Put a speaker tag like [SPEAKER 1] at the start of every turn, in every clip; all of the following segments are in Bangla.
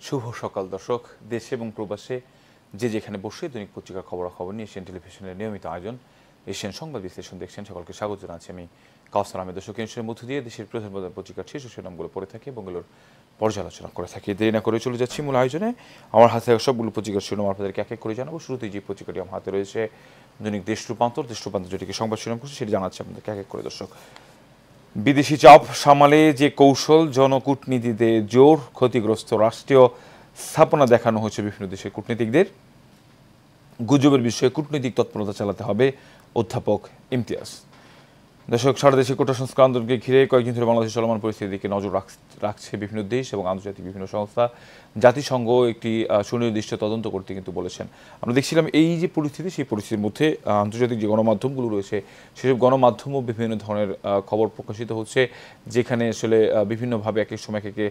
[SPEAKER 1] শুভ সকাল দর্শক। দেশে এবং প্রবাসে যে যেখানে বসে দৈনিক পত্রিকার খবরাখবর নিয়ে এশিয়ান টেলিভিশনের নিয়মিত আয়োজন এশিয়ান সংবাদ বিশ্লেষণ দেখছেন। সকলকে স্বাগত জানাচ্ছি আমি কাউসার আহমেদ। দর্শক, অনুষ্ঠানের মধ্য দিয়ে দেশের প্রধান প্রধান পত্রিকার শীর্ষ শিরোনামগুলো পড়ে থাকে এবং এগুলোর পর্যালোচনা করে থাকি। দেরি না করে চলে যাচ্ছি মূল আয়োজনে। আমার হাতে সবগুলো পত্রিকার শিরোনাম আপনাদেরকে এক এক করে জানাবো। শুরুতেই যে পত্রিকাটি আমার হাতে রয়েছে দৈনিক দেশ রূপান্তর যেটিকে সংবাদ শিরোনাম করছে সেটি জানাচ্ছে আপনাদেরকে এক এক করে। দর্শক, বিদেশি চাপ সামালে যে কৌশল, জনকূটনীতিতে জোর, ক্ষতিগ্রস্ত রাষ্ট্রীয় স্থাপনা দেখানো হচ্ছে বিভিন্ন দেশের কূটনীতিকদের। গুজবের বিষয়ে কূটনৈতিক তৎপরতা চালাতে হবে অধ্যাপক ইমতিয়াজ। দর্শক, সারা দেশে কোটা সংস্কার আন্দোলনকে ঘিরে কয়েকদিন ধরে বাংলাদেশের চলমান পরিস্থিতির দিকে নজর রাখছে বিভিন্ন দেশ এবং আন্তর্জাতিক বিভিন্ন সংস্থা। জাতিসংঘ একটি সুনির্দিষ্ট তদন্ত করতে কিন্তু বলেছেন। আমরা দেখছিলাম এই যে পরিস্থিতি, সেই পরিস্থিতির মধ্যে আন্তর্জাতিক যে গণমাধ্যমগুলো রয়েছে সেসব গণমাধ্যমও বিভিন্ন ধরনের খবর প্রকাশিত হচ্ছে, যেখানে আসলে বিভিন্নভাবে এক এক সময় থেকে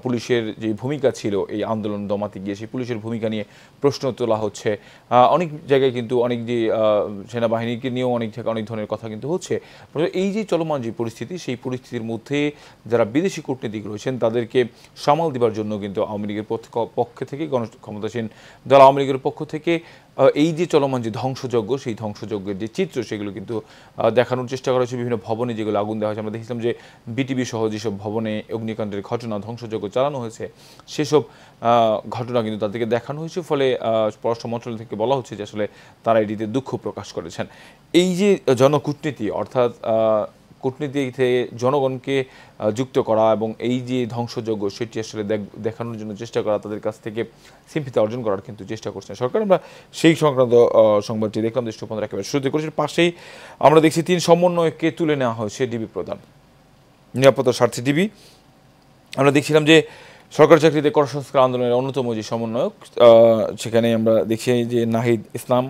[SPEAKER 1] পুলিশের যে ভূমিকা ছিল এই আন্দোলন দমাতে গিয়ে সেই পুলিশের ভূমিকা নিয়ে প্রশ্ন তোলা হচ্ছে। অনেক জায়গায় কিন্তু অনেক যে সেনাবাহিনীকে নিয়েও অনেক জায়গায় অনেক ধরনের কথা কিন্তু হচ্ছে। এই যে চলমান যে পরিস্থিতি, সেই পরিস্থিতির মধ্যে যারা বিদেশি কূটনীতিক রয়েছেন তাদেরকে সামাল দেওয়ার জন্য কিন্তু আওয়ামী লীগের পক্ষ থেকে ক্ষমতাসীন দল আওয়ামী লীগের পক্ষ থেকে এই যে চলমান যে ধ্বংসযজ্ঞ, সেই ধ্বংসযজ্ঞের যে চিত্র সেগুলো কিন্তু দেখানোর চেষ্টা করা হয়েছে। বিভিন্ন ভবনে যেগুলো আগুন দেওয়া হয়েছে, আমরা দেখছিলাম যে বিটিভি সহ যেসব ভবনে অগ্নিকাণ্ডের ঘটনা, ধ্বংসযজ্ঞ চালানো হয়েছে সেসব ঘটনা কিন্তু তাদেরকে দেখানো হয়েছে। ফলে পররাষ্ট্র মন্ত্রণালয় থেকে বলা হচ্ছে যে আসলে তারা এটিতে দুঃখ প্রকাশ করেছেন। এই যে জনকূটনীতি, অর্থাৎ কূটনীতি থেকে জনগণকে যুক্ত করা এবং এই যে ধ্বংসযজ্ঞ সেটি আসলে দেখানোর জন্য চেষ্টা করা, তাদের কাছ থেকে সিম্পিতি অর্জন করার কিন্তু চেষ্টা করছেন সরকার। আমরা সেই সংক্রান্ত সংবাদটি দেখলাম দেশ রূপান্তর একেবারে শুরুতে করেছে। পাশেই আমরা দেখছি 3 সমন্বয়ককে তুলে নেওয়া হয়েছে ডিবি প্রধান, নিরাপত্তার স্বার্থে ডিবি। আমরা দেখছিলাম যে সরকারি চাকরিতে কর সংস্কার আন্দোলনের অন্যতম যে সমন্বয়ক, সেখানে আমরা দেখছি যে নাহিদ ইসলাম,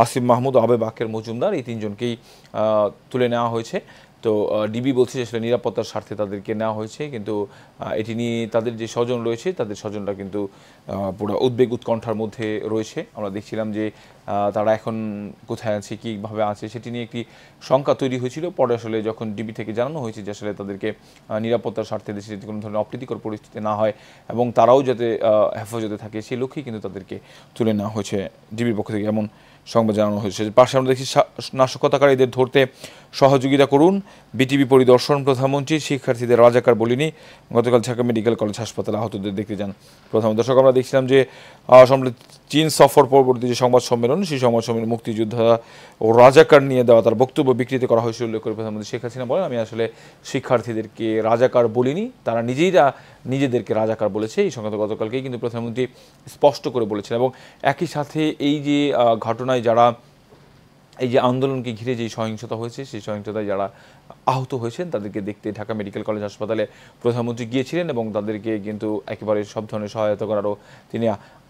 [SPEAKER 1] আসিফ মাহমুদ, আবে বাকের মজুমদার, এই 3 জনকেই তুলে নেওয়া হয়েছে। তো ডিবি বলছে যে আসলে নিরাপত্তার স্বার্থে তাদেরকে নেওয়া হয়েছে, কিন্তু এটি নিয়ে তাদের যে স্বজন রয়েছে তাদের স্বজনরা কিন্তু পুরো উদ্বেগ উৎকণ্ঠার মধ্যে রয়েছে। আমরা দেখছিলাম যে তারা এখন কোথায় আছে, কীভাবে আছে সেটি নিয়ে একটি শঙ্কা তৈরি হয়েছিল। পরে আসলে যখন ডিবি থেকে জানানো হয়েছে যে আসলে তাদেরকে নিরাপত্তার স্বার্থে দেশে যাতে কোনো ধরনের অপ্রীতিকর পরিস্থিতি না হয় এবং তারাও যাতে হেফাজতে থাকে, সেই লক্ষ্যেই কিন্তু তাদেরকে তুলে নেওয়া হয়েছে ডিবির পক্ষ থেকে, এমন সংবাদ জানানো হয়েছে। পাশে আমরা দেখছি নাশকতাকারীদের ধরতে সহযোগিতা করুন, বিটিভি পরিদর্শন প্রধানমন্ত্রী, শিক্ষার্থীদের রাজাকার বলিনি, গতকাল ঢাকা মেডিকেল কলেজ হাসপাতালে আহতদের দেখতে যান প্রধানমন্ত্রী। দর্শক, আমরা দেখছিলাম যে চীন সফর পরবর্তী যে সংবাদ সম্মেলন, সেই সংবাদ সম্মেলনে মুক্তিযোদ্ধা ও রাজাকার নিয়ে দেওয়া তার বক্তব্য বিকৃতি করা হয়েছে উল্লেখ করে প্রধানমন্ত্রী শেখ হাসিনা বলেন, আমি আসলে শিক্ষার্থীদেরকে রাজাকার বলিনি, তারা নিজেদেরকে রাজাকার বলেছে। এই সংক্রান্ত গতকালকেই কিন্তু প্রধানমন্ত্রী স্পষ্ট করে বলেছেন। এবং একই সাথে এই যে ঘটনায় যারা এই যে আন্দোলনকে ঘিরে যে সহিংসতা হয়েছে, সেই সহিংসতায় যারা আহত হয়েছেন তাদেরকে দেখতে ঢাকা মেডিকেল কলেজ হাসপাতালে প্রধানমন্ত্রী গিয়েছিলেন এবং তাদেরকে কিন্তু একেবারে সব ধরনের সহায়তা করারও তিনি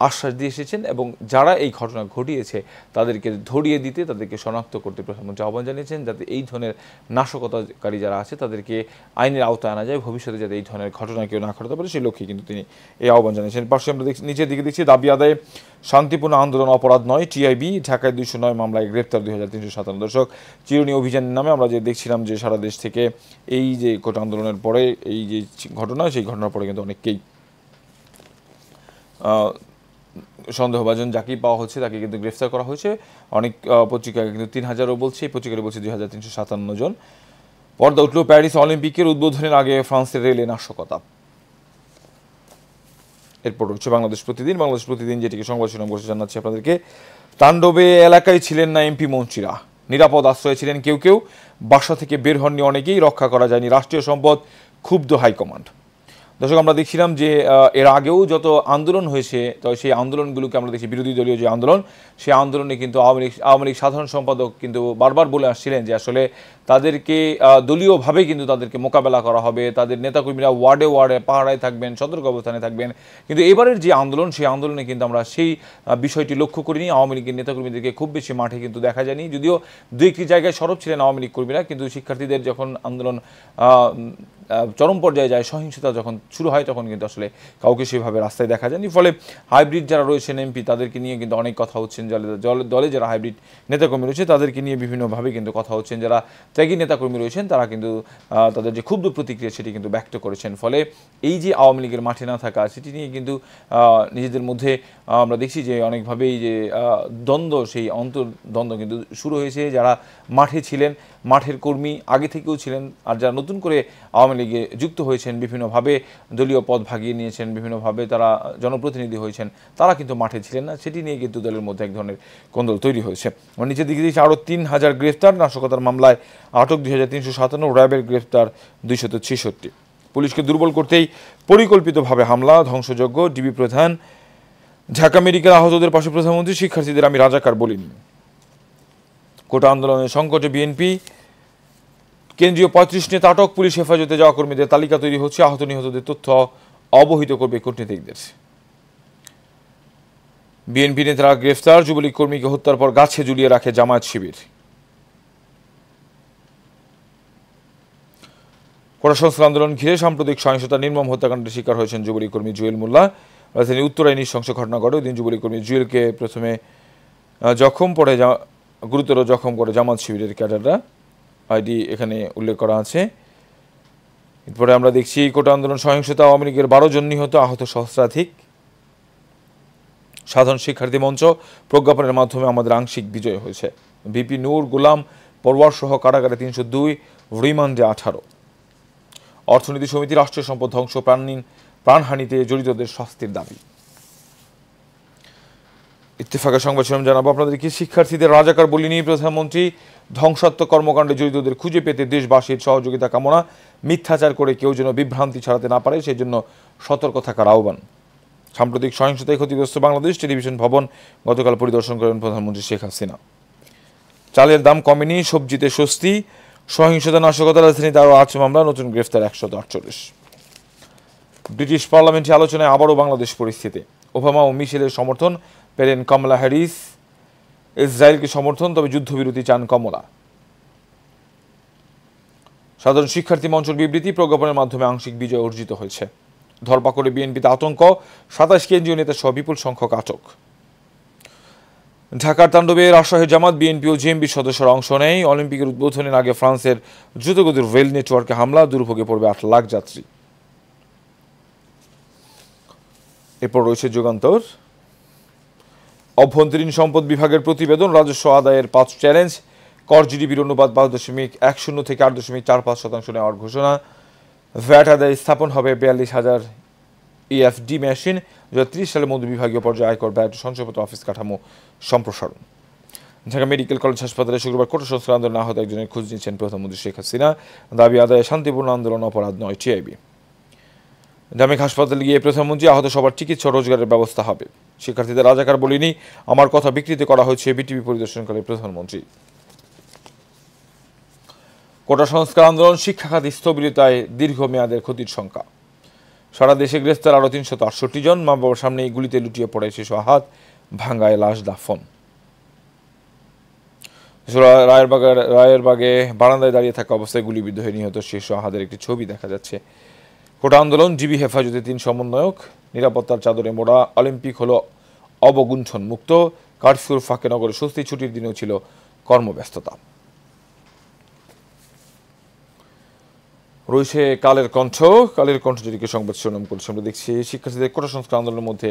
[SPEAKER 1] আশ্বাস দিয়ে এসেছেন। এবং যারা এই ঘটনা ঘটিয়েছে তাদেরকে ধরিয়ে দিতে, তাদেরকে শনাক্ত করতে প্রধানমন্ত্রী আহ্বান জানিয়েছেন, যাতে এই ধরনের নাশকতাকারী যারা আছে তাদেরকে আইনের আওতায় আনা যায়, ভবিষ্যতে যাতে এই ধরনের ঘটনা কেউ না ঘটাতে পারে সেই লক্ষ্যে কিন্তু তিনি এই আহ্বান জানিয়েছেন। পাশে আমরা নিচের দিকে দেখছি দাবি আদায়ে শান্তিপূর্ণ আন্দোলন অপরাধ নয়, টিআইবি ঢাকায় 209 মামলায় গ্রেপ্তার 2357। দর্শক, চিরুনি অভিযানের নামে আমরা যে দেখছিলাম যে সারা দেশ থেকে এই যে কোটা আন্দোলনের পরে এই যে ঘটনা, সেই ঘটনার পরে কিন্তু অনেককেই সন্দেহভাজন যাকেই পাওয়া হচ্ছে তাকে কিন্তু গ্রেফতার করা হয়েছে। অনেক পত্রিকায় কিন্তু 3000ও বলছে, এই পত্রিকায় বলছে 2357 জন। পর্দা উঠল প্যারিস অলিম্পিকের উদ্বোধনের আগে ফ্রান্সের রেলে নাশকতা। এরপর হচ্ছে বাংলাদেশ প্রতিদিন যেটিকে সংবাদ শিরোনাম বসে জানাচ্ছি আপনাদেরকে। তাণ্ডবে এলাকায় ছিলেন না এমপি মন্ত্রীরা, নিরাপদ আশ্রয়ে ছিলেন কেউ, বাসা থেকে বের হননি অনেকেই, রক্ষা করা যায়নি রাষ্ট্রীয় সম্পদ, ক্ষুব্ধ হাইকমান্ড। দর্শক, আমরা দেখছিলাম যে এর আগেও যত আন্দোলন হয়েছে, তো সেই আন্দোলনগুলোকে আমরা দেখছি, বিরোধী দলীয় যে আন্দোলন, সেই আন্দোলনে কিন্তু আওয়ামী লীগ সাধারণ সম্পাদক কিন্তু বারবার বলে আসছিলেন যে আসলে তাদেরকে দলীয়ভাবে কিন্তু তাদেরকে মোকাবেলা করা হবে, তাদের নেতাকর্মীরা ওয়ার্ডে পাহারায় থাকবেন, সতর্ক অবস্থানে থাকবেন। কিন্তু এবারের যে আন্দোলন, সেই আন্দোলনে কিন্তু আমরা সেই বিষয়টি লক্ষ্য করিনি। আওয়ামী লীগের নেতাকর্মীদেরকে খুব বেশি মাঠে কিন্তু দেখা যায়নি, যদিও 2-1টি জায়গায় সরব ছিলেন আওয়ামী লীগ কর্মীরা, কিন্তু শিক্ষার্থীদের যখন আন্দোলন চরম পর্যায়ে যায়, সহিংসতা যখন শুরু হয় তখন কিন্তু আসলে কাউকে সেভাবে রাস্তায় দেখা যায়নি। ফলে হাইব্রিড যারা রয়েছেন এমপি তাদেরকে নিয়ে কিন্তু অনেক কথা হচ্ছেন, দলে যারা হাইব্রিড নেতাকর্মী রয়েছে তাদেরকে নিয়ে বিভিন্নভাবে কিন্তু কথা হচ্ছেন। যারা ত্যাগী নেতাকর্মী রয়েছেন তারা কিন্তু তাদের যে ক্ষুব্ধ প্রতিক্রিয়া সেটি কিন্তু ব্যক্ত করেছেন। ফলে এই যে আওয়ামী লীগের মাঠে না থাকা সেটি নিয়ে কিন্তু নিজেদের মধ্যে আমরা দেখছি যে অনেকভাবেই যে দ্বন্দ্ব, সেই অন্তর্দ্বন্দ্ব কিন্তু শুরু হয়েছে। যারা মাঠে ছিলেন, মাঠের কর্মী আগে থেকেও ছিলেন, আর যারা নতুন করে আওয়ামী লীগে যুক্ত হয়েছেন, বিভিন্নভাবে দলীয় পদ ভাগিয়ে নিয়েছেন, বিভিন্নভাবে তারা জনপ্রতিনিধি হয়েছেন, তারা কিন্তু মাঠে ছিলেন না। সেটি নিয়ে কিন্তু দলের মধ্যে এক ধরনের কোন্দল তৈরি হয়েছে। নিচের দিকে দিয়েছে আরও 3000 গ্রেফতার, নাশকতার মামলায় আটক 2357, র্যাবের গ্রেফতার 266। পুলিশকে দুর্বল করতেই পরিকল্পিতভাবে হামলা, ধ্বংসযজ্ঞ, ডিবি প্রধান। ঢাকা মেডিকেল আহতদের পাশে প্রধানমন্ত্রী, শিক্ষার্থীদের আমি রাজাকার বলিনি। কোটা আন্দোলনের সংকটে বিএনপি, কেন্দ্রীয় 35 নেতা আটক, পুলিশ হেফাজতে যাওয়া কর্মীদের তালিকা তৈরি হচ্ছে, আহত নিহতদের তথ্য অবহিত করবে কূটনীতিকদের। বিএনপি নেতারা গ্রেফতার, যুবলীগ কর্মীকে হত্যার পর গাছে ঝুলিয়ে রাখে জামায়াত শিবির। কোটা সংস্কার আন্দোলন ঘিরে সাম্প্রতিক সহিংসতা, নির্মম হত্যাকাণ্ডের শিকার হয়েছেন যুবলীগ কর্মী জুয়েল মোল্লা। রাজধানীর উত্তরায় নৃশংস ঘটনা ঘটে। ওই দিন যুবলীগ কর্মী জুয়েলকে প্রথমে গুরুতর জখম করে জামায়াত শিবিরের ক্যাডাররা, আইডি এখানে উল্লেখ করা আছে। এরপরে আমরা দেখছি কোটা আন্দোলন সহিংসতা, আওয়ামী লীগের 12 জন নিহত, আহত সহস্রাধিক। সাধারণ শিক্ষার্থী মঞ্চ, প্রজ্ঞাপনের মাধ্যমে আমাদের আংশিক বিজয় হয়েছে। বিপি নূর, গোলাম পরওয়ার সহ কারাগারে 302, রিমান্ডে 18। অর্থনীতি সমিতি, রাষ্ট্রীয় সম্পদ ধ্বংস, প্রাণহানিতে জড়িতদের শাস্তির দাবি। ইত্তেফাকের সংবাদ শিরোনাম জানাবো আপনাদেরকে। শিক্ষার্থীদের রাজাকার বলিনি প্রধানমন্ত্রী, ধ্বংসাত্মক কর্মকাণ্ডে জড়িতদের খুঁজে পেতে দেশবাসীর সহযোগিতা কামনা, মিথ্যাচার করে কেউ যেন বিভ্রান্তি ছড়াতে না পারে সেই জন্য সতর্ক থাকার আহ্বান। সাম্প্রতিক সহিংসতায় ক্ষতিগ্রস্ত বাংলাদেশ টেলিভিশন ভবন গতকাল পরিদর্শন করেন প্রধানমন্ত্রী শেখ হাসিনা। চালের দাম কমেনি, সবজিতে স্বস্তি। সহিংসতা, নাশকতা, রাজধানীতে আরও 8 মামলা, নতুন গ্রেফতার 148। ব্রিটিশ পার্লামেন্টে আলোচনায় আবারও বাংলাদেশ পরিস্থিতি। ওবামা ও মিশেলের সমর্থন পেলেন কমলা হ্যারিস। ইসরায়েলকে সমর্থন, তবে যুদ্ধবিরতি চান কমলা। সাধারণ শিক্ষার্থী মঞ্চের বিবৃতি, প্রজ্ঞাপনের মাধ্যমে আংশিক বিজয় অর্জিত হয়েছে। ধরপাকড়ে বিএনপিতে আতঙ্ক, 27 কেন্দ্রীয় নেতা সহ বিপুল সংখ্যক আটক। ঢাকার তাণ্ডবে রাজশাহী জামাত, বিএনপি ও জেএমবি সদস্যরা অংশ নেয়। অলিম্পিকের উদ্বোধনের আগে ফ্রান্সের দ্রুতগতির রেল নেটওয়ার্কে হামলা, দুর্ভোগে পড়বে 8 লাখ যাত্রী। এরপর রয়েছে যুগান্তর। অভ্যন্তরীণ সম্পদ বিভাগের প্রতিবেদন, রাজস্ব আদায়ের 5 চ্যালেঞ্জ। কর জিডিপির অনুপাত 5.10 থেকে 8.45% নেওয়ার ঘোষণা। ভ্যাট আদায় স্থাপন হবে 42,000 ইএফডি মেশিন। 2030 সালের মধ্যে বিভাগীয় পর্যায়ে আয়কর, ভ্যাট, সঞ্চয়পত্র অফিস কাঠামো সম্প্রসারণ। ঢাকা মেডিকেল কলেজ হাসপাতালে শুক্রবার কোটা সংস্কার আন্দোলনে আহত একজনের খোঁজ নিচ্ছেন প্রধানমন্ত্রী শেখ হাসিনা। দাবি আদায়ে শান্তিপূর্ণ আন্দোলন অপরাধ নয়, টিআইবি। ঢামেক হাসপাতালে গিয়ে প্রধানমন্ত্রী, আহত সবার চিকিৎসা ও রোজগারের ব্যবস্থা হবে। শিক্ষার্থীদের রাজাকার বলিনি, আমার কথা বিকৃতি করা হয়েছে, বিটিভি পরিদর্শনকালে প্রধানমন্ত্রী। কোটা সংস্কার আন্দোলন, শিক্ষা খাত স্থবিরতায় দীর্ঘমেয়াদের ক্ষতির শঙ্কা। সারা দেশে গ্রেফতার আরও 368 জন। মা বাবার সামনেই গুলিতে লুটিয়ে পড়ে শিশু আহাত, ভাঙ্গায় লাশ দাফন। রায়েরবাগে বারান্দায় দাঁড়িয়ে থাকা অবস্থায় গুলিবিদ্ধ হয়ে নিহত শিশু আহাদের একটি ছবি দেখা যাচ্ছে। কোটা আন্দোলন, ডিবি হেফাজতে 3 সমন্বয়ক। নিরাপত্তার চাদরে মোড়া অলিম্পিক হলো অবগুণ্ঠন মুক্ত। কারফিউর ফাঁকে নগরে স্বস্তি, ছুটির দিনেও ছিল কর্মব্যস্ততা। রয়েছে কালের কণ্ঠ যেটিকে সংবাদ শিরোনাম করছে। আমরা দেখছি শিক্ষার্থীদের কোটা সংস্কার আন্দোলনের মধ্যে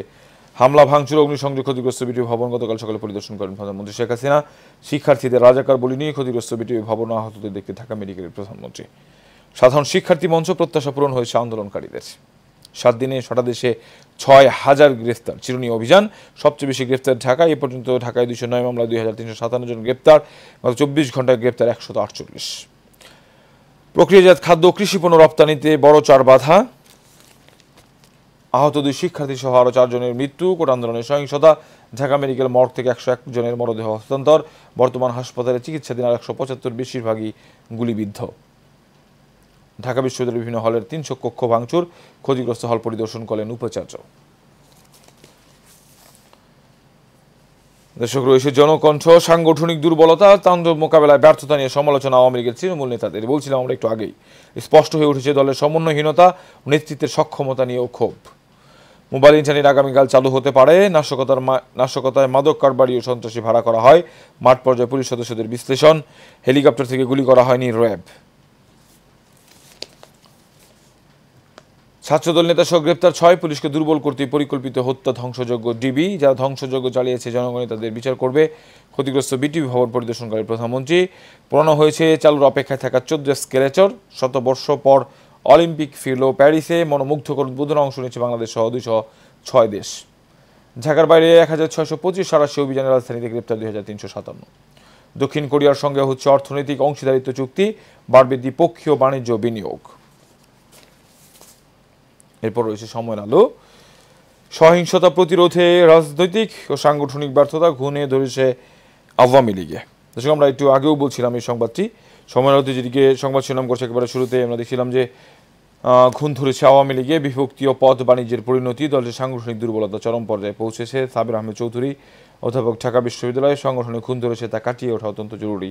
[SPEAKER 1] হামলা, ভাঙচুর, অগ্নিসংযোগ, ক্ষতিগ্রস্ত বিটিভি ভবন গতকাল সকালে পরিদর্শন করেন প্রধানমন্ত্রী শেখ হাসিনা। শিক্ষার্থীদের রাজাকার বলিনি, ক্ষতিগ্রস্ত বিটিভি ভবন, আহতদের দেখতে ঢাকা মেডিকেলের প্রধানমন্ত্রী। সাধারণ শিক্ষার্থী মঞ্চ, প্রত্যাশা পূরণ হয়েছে আন্দোলনকারীদের। 7 দিনে সারা দেশে 6,000 গ্রেফতার, চিরুনি অভিযান। সবচেয়ে বেশি গ্রেফতার ঢাকায়। এ পর্যন্ত ঢাকায় 209 মামলা, 2,357 জন গ্রেফতার। গত 24 ঘন্টায় গ্রেফতার 148। প্রক্রিয়াজাত খাদ্য ও কৃষি পণ্য রপ্তানিতে বড় 4 বাধা। আহত 2 শিক্ষার্থী সহ আরও 4 জনের মৃত্যু। কোটা আন্দোলনের সহিংসতা, ঢাকা মেডিকেল মর্গ থেকে 101 জনের মরদেহ হস্তান্তর। বর্তমান হাসপাতালে চিকিৎসাধীন আর 175, বেশিরভাগই গুলিবিদ্ধ। ঢাকা বিশ্ববিদ্যালয়ের বিভিন্ন হলের 300 কক্ষ ভাঙচুর, ক্ষতিগ্রস্ত হল পরিদর্শন করলেন উপাচার্য। দর্শক রয়েছে জনকণ্ঠ। সাংগঠনিক দুর্বলতা, তাণ্ডব মোকাবেলায় ব্যর্থতা নিয়ে সমালোচনা আওয়ামী লীগের তৃণমূল নেতাদের। বলছিলাম আমরা একটু আগেই, স্পষ্ট হয়ে উঠেছে দলের সমন্বয়হীনতা, নেতৃত্বের সক্ষমতা নিয়েও ক্ষোভ। মোবাইল ইন্টারনেট আগামীকাল চালু হতে পারে। নাশকতায় মাদক কারবারি ও সন্ত্রাসী ভাড়া করা হয়। মাঠ পর্যায়ে পুলিশ সদস্যদের বিশ্লেষণ। হেলিকপ্টার থেকে গুলি করা হয়নি র্যাব। ছাত্রদল নেতা সহ গ্রেপ্তার 6। পুলিশকে দুর্বল করতে পরিকল্পিত হত্যা ধ্বংসযজ্ঞ ডিবি। যারা ধ্বংসযজ্ঞ চালিয়েছে জনগণ তাদের বিচার করবে। ক্ষতিগ্রস্ত বিটিভি ভবন পরিদর্শনকারী প্রধানমন্ত্রী। পুরানো হয়েছে চালুর অপেক্ষায় থাকা 14 স্কেলেটর। 100 বর্ষ পর অলিম্পিক ফিরল প্যারিসে। মনোমুগ্ধকর উদ্বোধনে অংশ নিয়েছে বাংলাদেশ সহ 206 দেশ। ঢাকার বাইরে 1625 সারাশি অভিযানে রাজধানীতে গ্রেপ্তার 2357। দক্ষিণ কোরিয়ার সঙ্গে হচ্ছে অর্থনৈতিক অংশীদারিত্ব চুক্তি। বাড়বে দ্বিপক্ষীয় বাণিজ্য বিনিয়োগ। এরপর রয়েছে সময়ের আলো। সহিংসতা প্রতিরোধে রাজনৈতিক ও সাংগঠনিক ব্যর্থতা ঘুণে ধরেছে আওয়ামী লীগে। দর্শক আমরা একটু আগেও বলছিলাম এই সংবাদটি। সময়ের আলোতে যেদিকে সংবাদ শিরোনাম করছে একেবারে শুরুতে আমরা দেখছিলাম যে ঘুণ ধরেছে আওয়ামী লীগে। বিভক্তি ও পথ বাণিজ্যের পরিণতি, দলের সাংগঠনিক দুর্বলতা চরম পর্যায়ে পৌঁছেছে। সাবির আহমেদ চৌধুরী, অধ্যাপক, ঢাকা বিশ্ববিদ্যালয়ে। সংগঠনে ঘুণ ধরেছে, তা কাটিয়ে ওঠা অত্যন্ত জরুরি।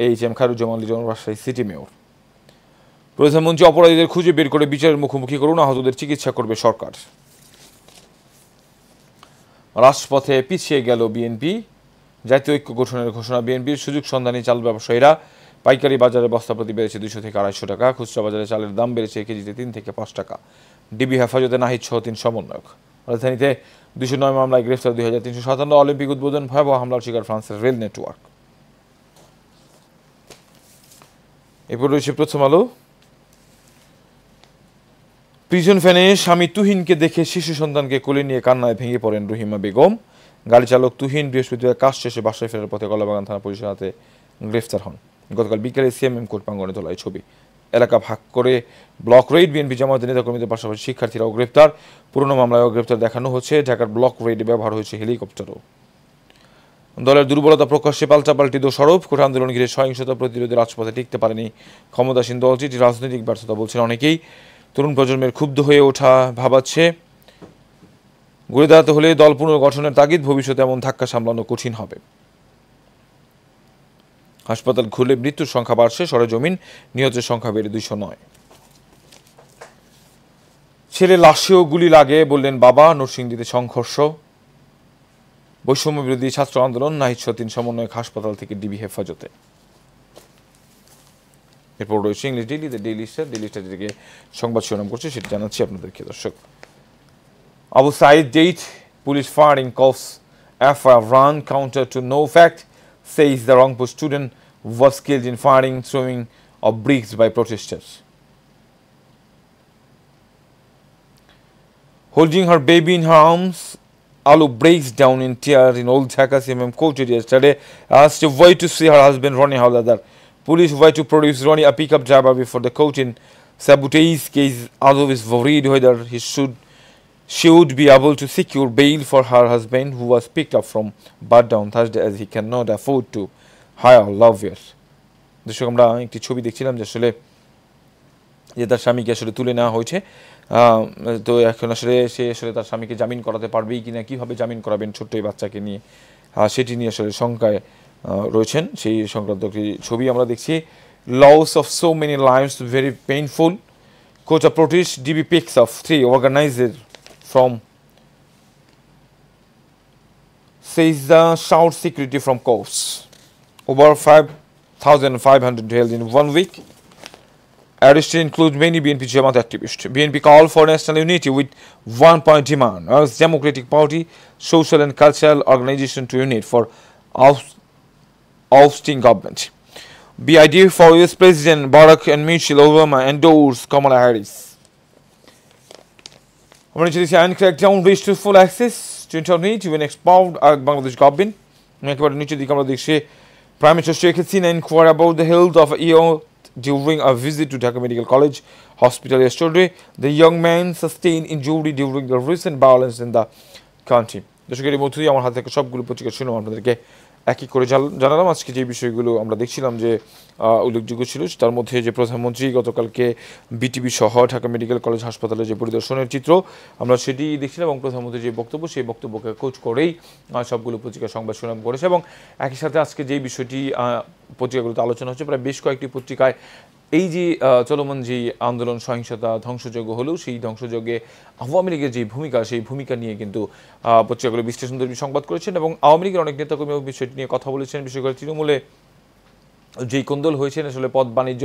[SPEAKER 1] HM. Khairuzzaman Liton, Rajshahi city mayor. প্রধানমন্ত্রী অপরাধীদের খুঁজে বের করে বিচারের মুখোমুখি করুন, আহতদের চিকিৎসা করবে সরকার। রাজপথে পিছিয়ে গেল বিএনপি। জাতীয় ঐক্য গঠনের ঘোষণা বিএনপির। সুযোগ সন্ধানী চাল ব্যবসায়ীরা। পাইকারি বাজারে বস্তা প্রতি বেড়েছে 200 থেকে 250 টাকা। খুচরা বাজারে চালের দাম বেড়েছে কেজিতে 3 থেকে 5 টাকা। ডিবি হেফাজতে নাহিদ সহ 3 সমন্বয়ক। রাজধানীতে 209 মামলায় গ্রেফতার 2357। অলিম্পিক উদ্বোধন ভয়াবহ হামলার শিকার ফ্রান্সের রেল নেটওয়ার্ক। এরপর রয়েছে প্রথম আলো। প্রিজন ভ্যানে স্বামী তুহিনকে দেখে শিশু সন্তানকে কোলে নিয়ে কান্নায় ভেঙে পড়েন রহিমা বেগম। গাড়ি চালক তুহিন বৃহস্পতিবার কাজ শেষে বাসায় ফেরার পথে কলাবাগান থানা পুলিশের হাতে গ্রেফতার হন। গতকাল বিকেলে সিএমএম কোর্ট প্রাঙ্গণে তোলা এই ছবি। এলাকা ভাগ করে ব্লক রেড। বিএনপি জামায়াতের নেতাকর্মীদের পাশাপাশি শিক্ষার্থীরাও গ্রেফতার। পুরনো মামলায়ও গ্রেফতার দেখানো হচ্ছে। ঢাকার ব্লক রেডে ব্যবহার হয়েছে হেলিকপ্টারও। দলের দুর্বলতা প্রকাশ্যে, পাল্টাপাল্টি দোষারোপ। কোটা আন্দোলন ঘিরে সহিংসতা প্রতিরোধে রাজপথে টিকতে পারেনি ক্ষমতাসীন দলটি। রাজনৈতিক ব্যর্থতা বলছেন অনেকেই। তরুণ প্রজন্মের ক্ষুব্ধ হয়ে ওঠা ভাবাচ্ছে। গড়ে দাঁড়াতে হলে দল পুনর্গঠনের তাগিদ। ভবিষ্যতে এমন ধাক্কা সামলানো কঠিন হবে। হাসপাতাল খুলে মৃত্যুর সংখ্যা বাড়ছে সরেজমিন। নিহতের সংখ্যা বেড়ে 209। ছেলে লাশেও গুলি লাগে বললেন বাবা। নরসিংদীতে সংঘর্ষ। বৈষম্য বিরোধী ছাত্র আন্দোলন। নাহিদ সহ 3 সমন্বয়ক হাসপাতাল থেকে ডিবি হেফাজতে। এরপর রয়েছে ইংলিশ ডেইলি স্টার যেদিকে সংবাদ শিরোনাম করছে সেটি জানাচ্ছি আপনাদেরকে। দর্শক, Abu Sayed death police firing কফস FIR run counter to no fact, says the Rangpur student was killed in firing throwing of bricks by protesters. Holding her baby in her arms, Alu breaks down in tears in Old Dhaka. CMM quoted yesterday, asked why to see her husband Ronnie Hawladar. Police were to produce Ronnie, a pickup driver, before the court in sabotage case. Alu is worried whether she would be able to secure bail for her husband, who was picked up from Bad on Thursday, as he cannot afford to hire lawyers. দর্শক, আমরা একটি ছবি দেখছিলাম যে আসলে যে তার স্বামীকে আসলে তুলে নেওয়া হয়েছে। তো এখন আসলে সে আসলে তার স্বামীকে জামিন করাতে পারবেই কিনা, কীভাবে জামিন করাবেন ছোট্ট এই বাচ্চাকে নিয়ে, সেটি নিয়ে আসলে শঙ্কায় রয়েছেন। সেই সংক্রান্ত একটি ছবি আমরা দেখছি। Loss of so many lives, very painful. Quota protest, DB picks of 3 organizers from, says the shout security from courts. Over 5,500 held in 1 week. Arrested include many BNP Jamaat activists. BNP call for national unity with 1-point demand. As Democratic Party, social and cultural organization to unite for ousting government. BID for US President Barack and Michelle Obama endorse Kamala Harris. And crackdown reached to full access to internet when expound Bangladesh government. Prime Minister Sheikh Hasina inquired about the health of a youth during a visit to Dhaka Medical College Hospital yesterday. The young man sustained injury during the recent violence in the country. দর্শকের মধ্যেই আমার হাত থেকে সবগুলো পত্রিকা শুনুন আপনাদেরকে
[SPEAKER 2] এক এক করে জানালাম। আজকে যে বিষয়গুলো আমরা দেখছিলাম যে উল্লেখযোগ্য ছিল, তার মধ্যে যে প্রধানমন্ত্রী গতকালকে বিটিভি সহ ঢাকা মেডিকেল কলেজ হাসপাতালে যে পরিদর্শনের চিত্র আমরা সেটি দেখছিলাম, এবং প্রধানমন্ত্রীর যে বক্তব্য সেই বক্তব্যকে কোচ করেই সবগুলো পত্রিকা সংবাদ শিরোনাম করেছে। এবং একই সাথে আজকে যেই বিষয়টি পত্রিকাগুলোতে আলোচনা হচ্ছে, প্রায় বেশ কয়েকটি পত্রিকায় এই যে চলমান যেই আন্দোলন, সহিংসতা, ধ্বংসযজ্ঞ হলেও সেই ধ্বংসযজ্ঞে আওয়ামী লীগের যে ভূমিকা, সেই ভূমিকা নিয়ে কিন্তু পত্রিকাগুলো বিশ্লেষণধর্মী সংবাদ করেছেন, এবং আওয়ামী লীগের অনেক নেতাকর্মী বিষয়টি নিয়ে কথা বলেছেন। বিশেষ করে তৃণমূলে যেই কোন্দল হয়েছেন আসলে পদ বাণিজ্য,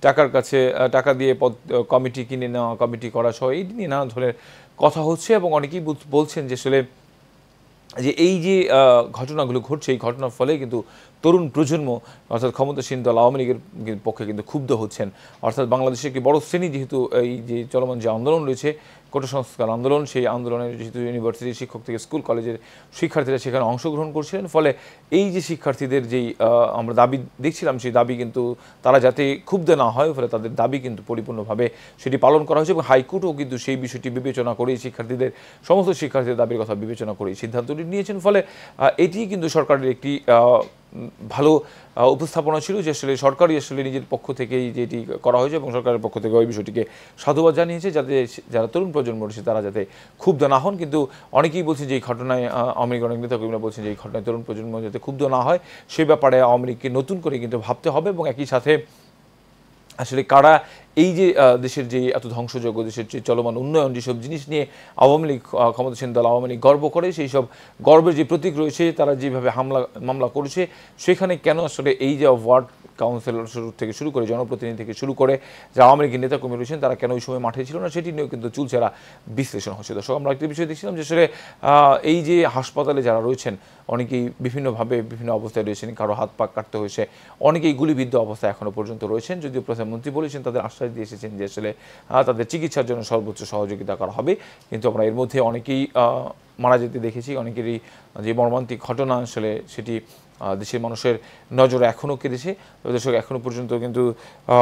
[SPEAKER 2] টাকার কাছে টাকা দিয়ে পদ কমিটি কিনে নেওয়া, কমিটি করা সহ এই নিয়ে নানা ধরনের কথা হচ্ছে, এবং অনেকেই বলছেন যে আসলে যে এই যে ঘটনাগুলো ঘটছে, এই ঘটনার ফলে কিন্তু তরুণ প্রজন্ম অর্থাৎ ক্ষমতাসীন দল আওয়ামী লীগের পক্ষে কিন্তু ক্ষুব্ধ হচ্ছেন। অর্থাৎ বাংলাদেশের একটি বড় শ্রেণী যেহেতু এই যে চলমান যে আন্দোলন রয়েছে, কোটা সংস্কার আন্দোলন, সেই আন্দোলনের যেহেতু ইউনিভার্সিটির শিক্ষক থেকে স্কুল কলেজের শিক্ষার্থীরা সেখানে অংশগ্রহণ করছিলেন, ফলে এই যে শিক্ষার্থীদের যেই আমরা দাবি দেখছিলাম, সেই দাবি কিন্তু তারা যাতে ক্ষুব্ধ না হয়, ফলে তাদের দাবি কিন্তু পরিপূর্ণভাবে সেটি পালন করা হয়েছে, এবং হাইকোর্টও কিন্তু সেই বিষয়টি বিবেচনা করেই শিক্ষার্থীদের সমস্ত শিক্ষার্থীদের দাবির কথা বিবেচনা করেই সিদ্ধান্তটি নিয়েছেন। ফলে এটি কিন্তু সরকারের একটি ভালো উপস্থাপনা ছিল যে আসলে সরকারই আসলে নিজের পক্ষ থেকেই যেটি করা হয়েছে, এবং সরকারের পক্ষ থেকে ওই বিষয়টিকে সাধুবাদ জানিয়েছে, যাতে যারা তরুণ প্রজন্ম রয়েছে তারা যাতে ক্ষুব্ধ না হন। কিন্তু অনেকেই বলছেন যে এই ঘটনায় আওয়ামী লীগ অনেক নেতাকর্মীরা বলছেন যে এই ঘটনায় তরুণ প্রজন্ম যাতে ক্ষুব্ধ না হয়, সে ব্যাপারে আওয়ামী লীগকে নতুন করে কিন্তু ভাবতে হবে, এবং একই সাথে আসলে কারা এই যে দেশের যে এত ধ্বংসযজ্ঞ, দেশের যে চলমান উন্নয়ন, যেসব জিনিস নিয়ে আওয়ামী লীগ ক্ষমতাসীন দল আওয়ামী লীগ গর্ব করে, সেই সব গর্বের যে প্রতীক রয়েছে, তারা যেভাবে মামলা করেছে, সেখানে কেন আসলে এই যে ওয়ার্ড কাউন্সিলর থেকে শুরু করে জনপ্রতিনিধি থেকে শুরু করে যে আওয়ামী লীগের নেতাকর্মী রয়েছেন, তারা কেন ওই সময় মাঠে ছিল না, সেটি নিয়েও কিন্তু চুলচেরা বিশ্লেষণ হচ্ছে। দর্শক, আমরা একটি বিষয় দেখছিলাম যে আসলে এই যে হাসপাতালে যারা রয়েছেন, অনেকেই বিভিন্নভাবে বিভিন্ন অবস্থায় রয়েছেন, কারো হাত পা কাটতে হয়েছে, অনেকেই গুলিবিদ্ধ অবস্থায় এখনও পর্যন্ত রয়েছেন। যদিও প্রধানমন্ত্রী বলেছেন, তাদের আশ্বাস দিয়ে এসেছেন যে আসলে তাদের চিকিৎসার জন্য সর্বোচ্চ সহযোগিতা করা হবে, কিন্তু আমরা এর মধ্যে অনেকেই মারা যেতে দেখেছি। অনেকেরই যে মর্মান্তিক ঘটনা আসলে সেটি দেশের মানুষের নজরে এখনও কেঁদেছে। দর্শক, এখনও পর্যন্ত কিন্তু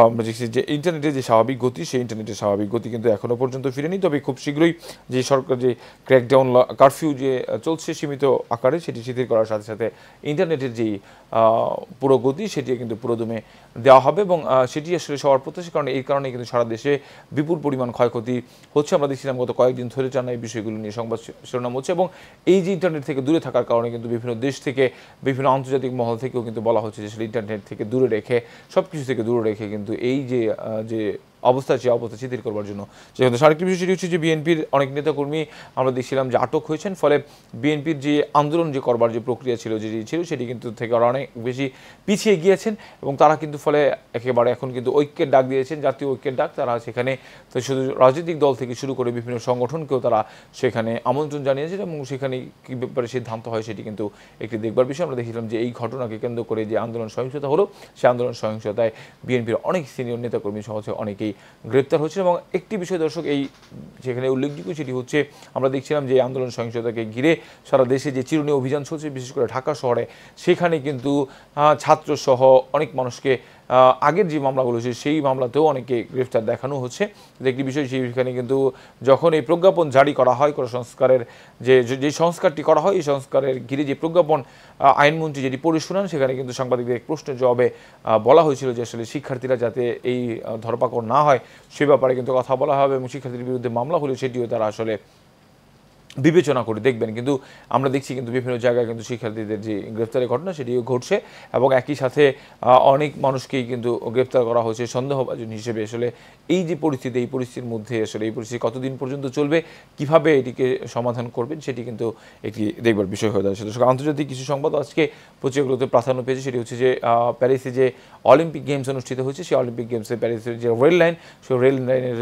[SPEAKER 2] আমরা দেখছি যে ইন্টারনেটের যে স্বাভাবিক গতি, সেই ইন্টারনেটের স্বাভাবিক গতি কিন্তু এখনও পর্যন্ত ফিরেনি। তবে খুব শীঘ্রই যে সরকার যে ক্র্যাকডাউন কারফিউ যে চলছে সীমিত আকারে, সেটি শিথিল করার সাথে সাথে ইন্টারনেটের যেই পুরো গতি, সেটি কিন্তু পুরোদমে দেওয়া হবে, এবং সেটি আসলে সবার প্রত্যাশার কারণে এই কারণে কিন্তু সারা দেশে বিপুল পরিমাণ ক্ষয়ক্ষতি হচ্ছে। আমরা দেখছিলাম গত কয়েকদিন ধরে টানা এই বিষয়গুলো নিয়ে সংবাদ শিরোনাম হচ্ছে, এবং এই যে ইন্টারনেট থেকে দূরে থাকার কারণে কিন্তু বিভিন্ন দেশ থেকে, বিভিন্ন আন্তর্জাতিক মহল থেকেও কিন্তু বলা হচ্ছে যে আসলে ইন্টারনেট থেকে দূরে রেখে, সব কিছু থেকে দূরে রেখে কিন্তু এই যে অবস্থা, সেই অবস্থা শিথিল করবার জন্য। যেহেতু আরেকটি বিষয় সেটি হচ্ছে যে বিএনপির অনেক নেতাকর্মী আমরা দেখছিলাম যে আটক হয়েছেন, ফলে বিএনপির যে আন্দোলন যে করবার যে প্রক্রিয়া ছিল, যেটি ছিল, সেটি কিন্তু থেকে অনেক বেশি পিছিয়ে গিয়েছেন, এবং তারা কিন্তু ফলে একেবারে এখন কিন্তু ঐক্যের ডাক দিয়েছেন, জাতীয় ঐক্যের ডাক। তারা সেখানে তো শুধু রাজনৈতিক দল থেকে শুরু করে বিভিন্ন সংগঠনকেও তারা সেখানে আমন্ত্রণ জানিয়েছেন, এবং সেখানে কী ব্যাপারে সিদ্ধান্ত হয় সেটি কিন্তু একটি দেখবার বিষয়। আমরা দেখছিলাম যে এই ঘটনাকে কেন্দ্র করে যে আন্দোলন সহিংসতা হলো, সেই আন্দোলন সহিংসতায় বিএনপির অনেক সিনিয়র নেতাকর্মী সহ অনেকেই গ্রেপ্তার হচ্ছে। এবং একটি বিষয় দর্শক এই যেখানে উল্লেখযোগ্য, সেটি হচ্ছে আমরা দেখছিলাম যে আন্দোলন সহিংসতাকে ঘিরে সারা দেশে যে চিরুনি অভিযান চলছে, বিশেষ করে ঢাকা শহরে, সেখানে কিন্তু ছাত্রসহ অনেক মানুষকে আগের যে মামলাগুলো হয়েছে সেই মামলাতেও অনেকে গ্রেফতার দেখানো হচ্ছে। একটি বিষয়, সেইখানে কিন্তু যখন এই প্রজ্ঞাপন জারি করা হয়, কোনো সংস্কারের যে সংস্কারটি করা হয়, এই সংস্কারের ঘিরে যে প্রজ্ঞাপন আইনমন্ত্রী যেটি পড়ে শোনান, সেখানে কিন্তু সাংবাদিকদের প্রশ্নের জবাবে বলা হয়েছিল যে আসলে শিক্ষার্থীরা যাতে এই ধরপাকড় না হয় সে ব্যাপারে কিন্তু কথা বলা হবে, এবং শিক্ষার্থীদের বিরুদ্ধে মামলা হলে সেটিও তারা আসলে বিবেচনা করে দেখবেন। কিন্তু আমরা দেখছি কিন্তু বিভিন্ন জায়গায় কিন্তু শিক্ষার্থীদের যে গ্রেফতারের ঘটনা, সেটিও ঘটছে, এবং একই সাথে অনেক মানুষকেই কিন্তু গ্রেফতার করা হয়েছে সন্দেহভাজন হিসেবে। আসলে এই যে পরিস্থিতি, এই পরিস্থিতির মধ্যে আসলে এই পরিস্থিতি কতদিন পর্যন্ত চলবে, কিভাবে এটিকে সমাধান করবেন, সেটি কিন্তু একটি দেখবার বিষয় হয়ে দাঁড়িয়েছে। দর্শক, আন্তর্জাতিক কিছু সংবাদ আজকে পত্রিকাগুলোতে প্রাধান্য পেয়েছে, সেটি হচ্ছে যে প্যারিসে যে অলিম্পিক গেমস অনুষ্ঠিত হয়েছে, সেই অলিম্পিক গেমসে প্যারিসের যে রেল লাইন, সেই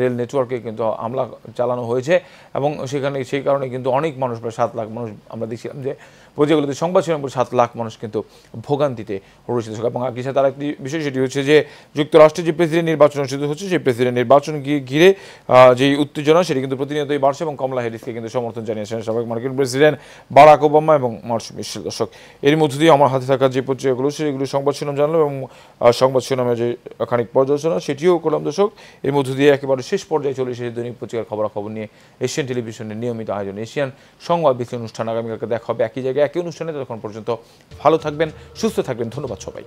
[SPEAKER 2] রেল নেটওয়ার্কে কিন্তু হামলা চালানো হয়েছে, এবং সেখানে সেই কারণে কিন্তু অনেক মানুষ, প্রায় 7 লাখ মানুষ, আমরা দেখছিলাম যে পত্রিকাগুলোতে সংবাদ ছিলাম 7 লাখ মানুষ কিন্তু ভোগান্তিতে রয়েছে। এবং একই সাথে আর একটি বিষয়, সেটি হচ্ছে যে যুক্তরাষ্ট্রের যে প্রেসিডেন্ট নির্বাচন অনুষ্ঠিত হচ্ছে, সেই প্রেসিডেন্ট নির্বাচন ঘিরে যেই উত্তেজনা, সেটি কিন্তু প্রতিনিয়তই বাড়ছে, এবং কমলা হ্যারিসকে কিন্তু সমর্থন জানিয়েছেন সাবেক মার্কিন প্রেসিডেন্ট বারাক ওবামা এবং মার্চ মিশেল। দর্শক, এর মধ্য দিয়ে আমার হাতে থাকা যে পত্রিকাগুলো, সেগুলো সংবাদ শিরোনাম জানলাম, এবং সংবাদ শিরোনামে যে খানিক পর্যালোচনা সেটিও করলাম। দর্শক, এর মধ্য দিয়ে একেবারে শেষ পর্যায়ে চলে এসেছে দৈনিক পত্রিকার খবরাখবর নিয়ে এশিয়ান টেলিভিশনের নিয়মিত আয়োজন এশিয়ান সংবাদ বিশ্লেষণ অনুষ্ঠান। আগামীকালকে দেখা হবে একই জায়গায় একই অনুষ্ঠানে। ততক্ষণ পর্যন্ত ভালো থাকবেন, সুস্থ থাকবেন। ধন্যবাদ সবাই।